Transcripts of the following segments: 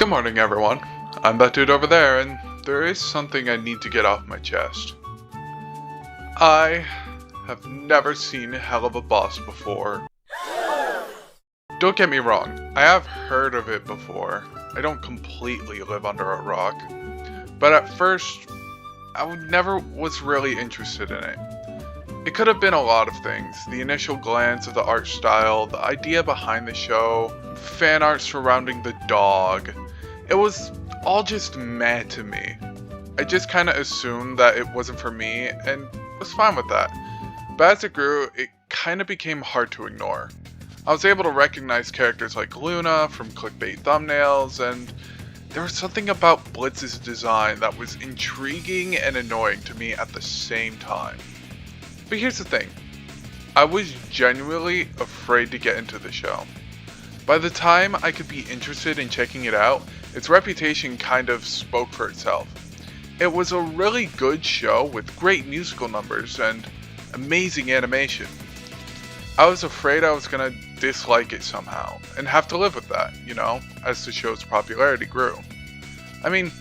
Good morning, everyone. I'm that dude over there, and there is something I need to get off my chest. I have never seen Helluva Boss before. Don't get me wrong, I have heard of it before. I don't completely live under a rock. But at first, I never was really interested in it. It could have been a lot of things. The initial glance of the art style, the idea behind the show, fan art surrounding the dog. It was all just meh to me. I just kind of assumed that it wasn't for me and was fine with that. But as it grew, it kind of became hard to ignore. I was able to recognize characters like Luna from clickbait thumbnails, and there was something about Blitz's design that was intriguing and annoying to me at the same time. But here's the thing, I was genuinely afraid to get into the show. By the time I could be interested in checking it out, its reputation kind of spoke for itself. It was a really good show with great musical numbers and amazing animation. I was afraid I was gonna dislike it somehow, and have to live with that, as the show's popularity grew. I mean,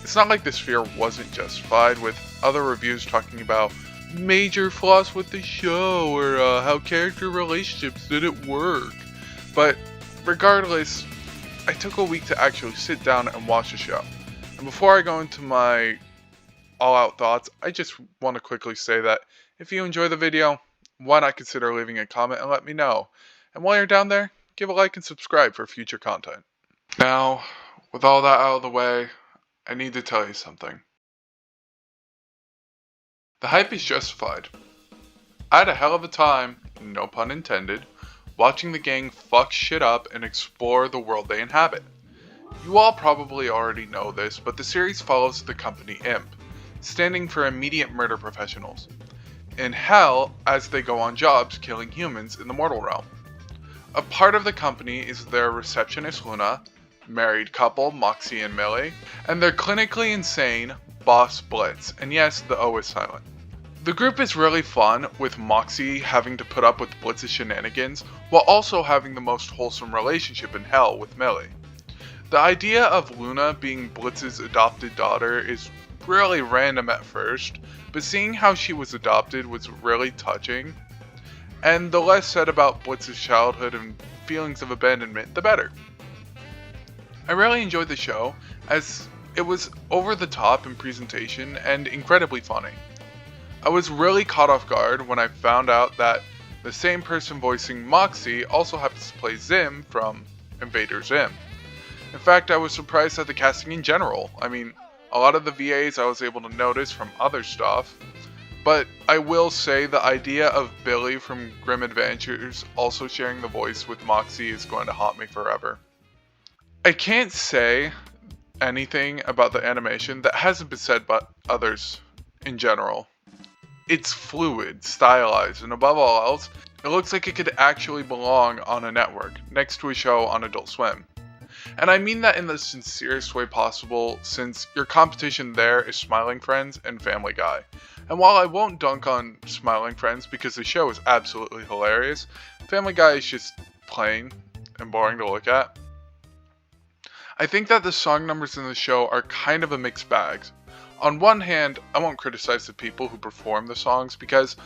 it's not like this fear wasn't justified, with other reviews talking about major flaws with the show, or how character relationships didn't work. But regardless, I took a week to actually sit down and watch the show. And before I go into my all-out thoughts, I just want to quickly say that if you enjoy the video, why not consider leaving a comment and let me know. And while you're down there, give a like and subscribe for future content. Now, with all that out of the way, I need to tell you something. The hype is justified. I had a hell of a time, no pun intended, watching the gang fuck shit up and explore the world they inhabit. You all probably already know this, but the series follows the company IMP, standing for Immediate Murder Professionals, in hell as they go on jobs killing humans in the mortal realm. A part of the company is their receptionist Luna, married couple Moxie and Millie, and their clinically insane boss Blitz, and yes, the O is silent. The group is really fun, with Moxie having to put up with Blitz's shenanigans, while also having the most wholesome relationship in hell with Millie. The idea of Luna being Blitz's adopted daughter is really random at first, but seeing how she was adopted was really touching, and the less said about Blitz's childhood and feelings of abandonment, the better. I really enjoyed the show, as it was over the top in presentation and incredibly funny. I was really caught off guard when I found out that the same person voicing Moxie also happens to play Zim from Invader Zim. In fact, I was surprised at the casting in general. I mean, a lot of the VAs I was able to notice from other stuff, but I will say the idea of Billy from Grim Adventures also sharing the voice with Moxie is going to haunt me forever. I can't say anything about the animation that hasn't been said by others in general. It's fluid, stylized, and above all else, it looks like it could actually belong on a network, next to a show on Adult Swim. And I mean that in the sincerest way possible, since your competition there is Smiling Friends and Family Guy. And while I won't dunk on Smiling Friends because the show is absolutely hilarious, Family Guy is just plain and boring to look at. I think that the song numbers in the show are kind of a mixed bag. On one hand, I won't criticize the people who perform the songs because,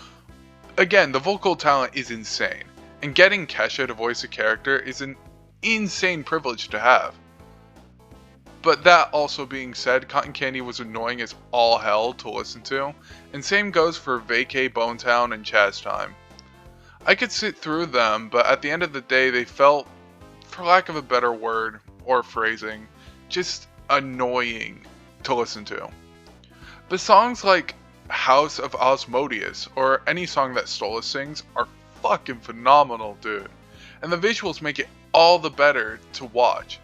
again, the vocal talent is insane, and getting Kesha to voice a character is an insane privilege to have. But that also being said, Cotton Candy was annoying as all hell to listen to, and same goes for Vacay, Bonetown, and Chaz Time. I could sit through them, but at the end of the day, they felt, for lack of a better word or phrasing, just annoying to listen to. The songs like House of Osmodeus or any song that Stolas sings are fucking phenomenal, dude. And the visuals make it all the better to watch.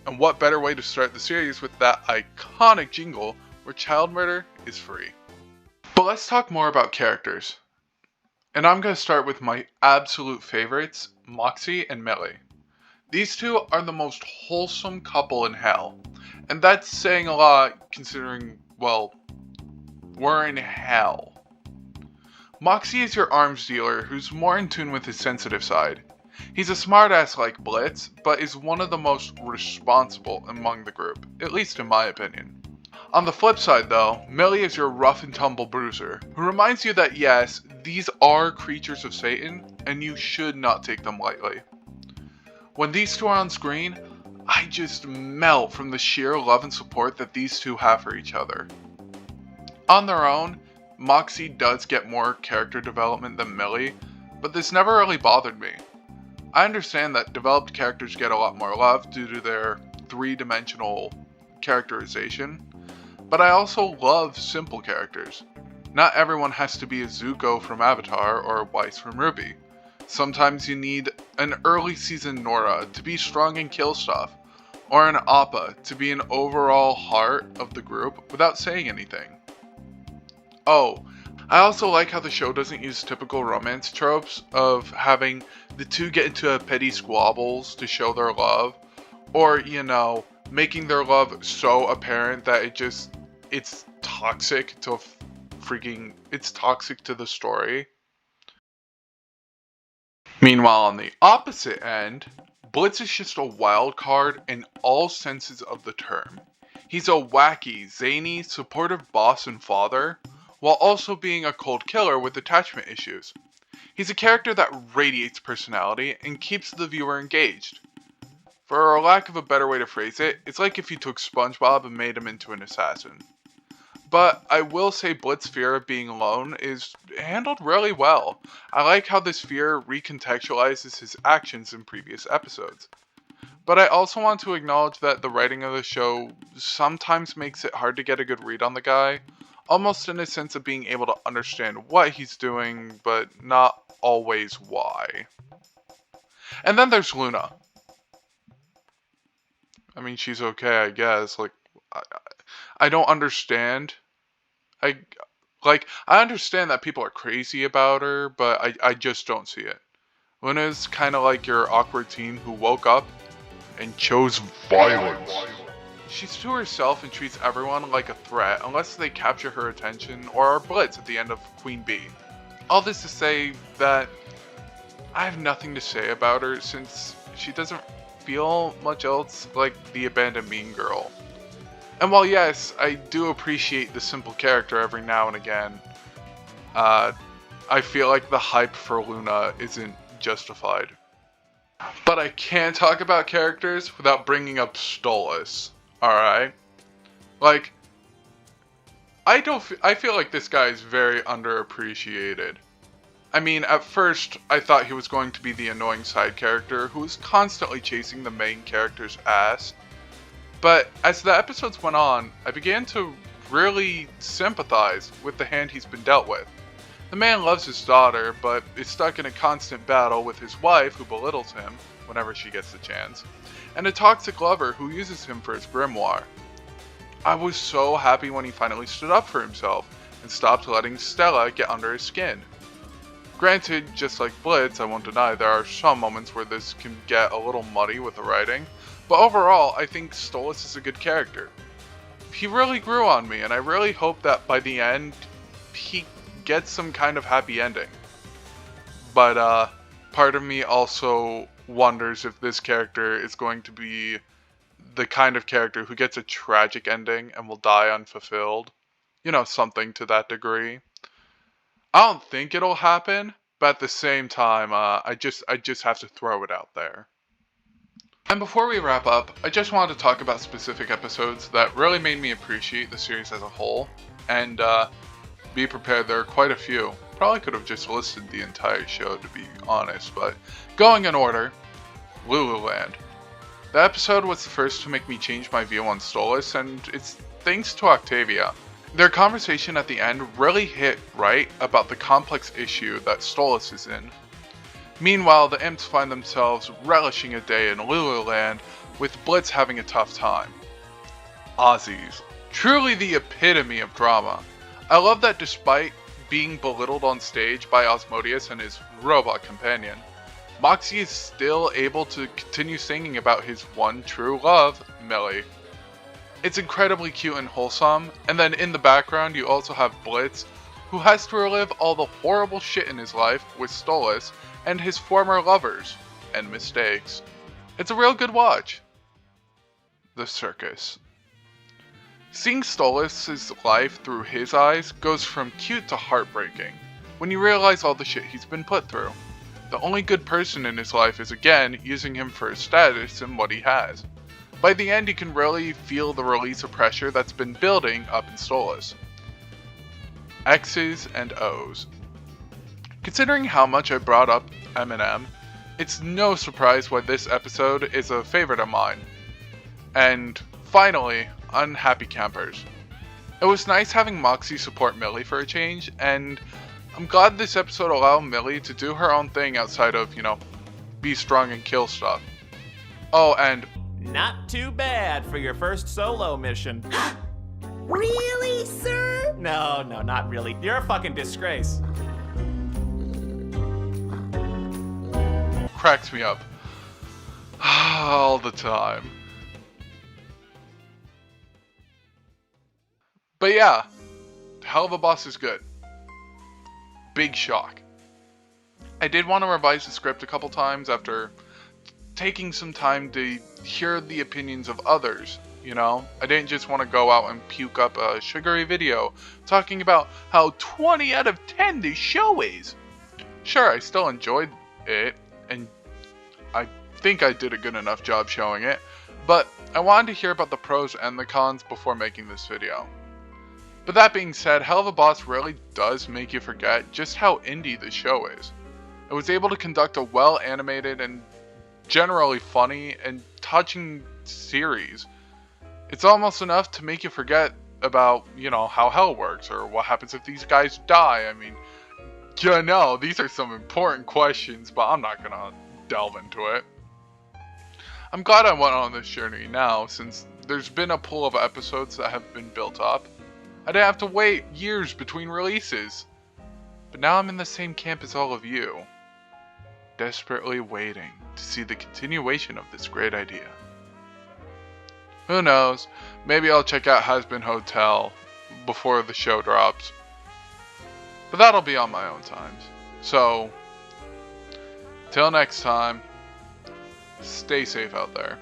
And what better way to start the series with that iconic jingle where child murder is free. But let's talk more about characters. And I'm going to start with my absolute favorites, Moxie and Millie. These two are the most wholesome couple in hell. And that's saying a lot considering, well, we're in hell. Moxie is your arms dealer who's more in tune with his sensitive side. He's a smartass like Blitz, but is one of the most responsible among the group, at least in my opinion. On the flip side though, Millie is your rough and tumble bruiser, who reminds you that yes, these are creatures of Satan, and you should not take them lightly. When these two are on screen, I just melt from the sheer love and support that these two have for each other. On their own, Moxie does get more character development than Millie, but this never really bothered me. I understand that developed characters get a lot more love due to their three-dimensional characterization, but I also love simple characters. Not everyone has to be a Zuko from Avatar or a Weiss from Ruby. Sometimes you need an early season Nora to be strong and kill stuff, or an Appa to be an overall heart of the group without saying anything. Oh, I also like how the show doesn't use typical romance tropes of having the two get into petty squabbles to show their love, or, making their love so apparent that it's toxic to it's toxic to the story. Meanwhile, on the opposite end, Blitz is just a wild card in all senses of the term. He's a wacky, zany, supportive boss and father, while also being a cold killer with attachment issues. He's a character that radiates personality and keeps the viewer engaged. For a lack of a better way to phrase it, it's like if you took SpongeBob and made him into an assassin. But I will say Blitz's fear of being alone is handled really well. I like how this fear recontextualizes his actions in previous episodes. But I also want to acknowledge that the writing of the show sometimes makes it hard to get a good read on the guy, almost in a sense of being able to understand what he's doing, but not always why. And then there's Luna. I mean, she's okay, I guess. I don't understand. I understand that people are crazy about her, but I just don't see it. Luna's kind of like your awkward teen who woke up and chose violence. She's to herself and treats everyone like a threat unless they capture her attention or are Blitz at the end of Queen Bee. All this to say that I have nothing to say about her since she doesn't feel much else like the abandoned mean girl. And while yes, I do appreciate the simple character every now and again, I feel like the hype for Luna isn't justified. But I can't talk about characters without bringing up Stolas, alright? I feel like this guy is very underappreciated. I mean, at first, I thought he was going to be the annoying side character who was constantly chasing the main character's ass. But as the episodes went on, I began to really sympathize with the hand he's been dealt with. The man loves his daughter, but is stuck in a constant battle with his wife, who belittles him whenever she gets the chance, and a toxic lover who uses him for his grimoire. I was so happy when he finally stood up for himself and stopped letting Stella get under his skin. Granted, just like Blitz, I won't deny there are some moments where this can get a little muddy with the writing, but overall, I think Stolas is a good character. He really grew on me, and I really hope that by the end, he gets some kind of happy ending. But, part of me also wonders if this character is going to be the kind of character who gets a tragic ending and will die unfulfilled. Something to that degree. I don't think it'll happen, but at the same time, I just have to throw it out there. And before we wrap up, I just wanted to talk about specific episodes that really made me appreciate the series as a whole, and be prepared, there are quite a few. Probably could have just listed the entire show to be honest, but going in order, Lululand. The episode was the first to make me change my view on Stolas, and it's thanks to Octavia. Their conversation at the end really hit right about the complex issue that Stolas is in. Meanwhile, the imps find themselves relishing a day in Lululand, with Blitz having a tough time. Aussies. Truly the epitome of drama. I love that despite being belittled on stage by Osmodeus and his robot companion, Moxie is still able to continue singing about his one true love, Millie. It's incredibly cute and wholesome, and then in the background you also have Blitz, who has to relive all the horrible shit in his life with Stolas and his former lovers, and mistakes. It's a real good watch. The circus. Seeing Stolas' life through his eyes goes from cute to heartbreaking when you realize all the shit he's been put through. The only good person in his life is again using him for his status and what he has. By the end, you can really feel the release of pressure that's been building up in Stolas. X's and O's. Considering how much I brought up Eminem, it's no surprise why this episode is a favorite of mine. And finally, Unhappy Campers. It was nice having Moxie support Millie for a change, and I'm glad this episode allowed Millie to do her own thing outside of, be strong and kill stuff. Oh, and not too bad for your first solo mission. Really, sir? No, not really. You're a fucking disgrace. cracks me up all the time. But yeah, Helluva Boss is good. Big shock. I did want to revise the script a couple times after taking some time to hear the opinions of others, you know? I didn't just want to go out and puke up a sugary video talking about how 20 out of 10 this show is. Sure, I still enjoyed it, and I think I did a good enough job showing it, but I wanted to hear about the pros and the cons before making this video. But that being said, Helluva Boss really does make you forget just how indie the show is. It was able to conduct a well-animated and generally funny and touching series. It's almost enough to make you forget about, you know, how hell works or what happens if these guys die. I mean, you know, these are some important questions, but I'm not gonna delve into it. I'm glad I went on this journey now, since there's been a pool of episodes that have been built up. I didn't have to wait years between releases. But now I'm in the same camp as all of you, desperately waiting to see the continuation of this great idea. Who knows, maybe I'll check out Hazbin Hotel before the show drops. But that'll be on my own times. So, till next time, stay safe out there.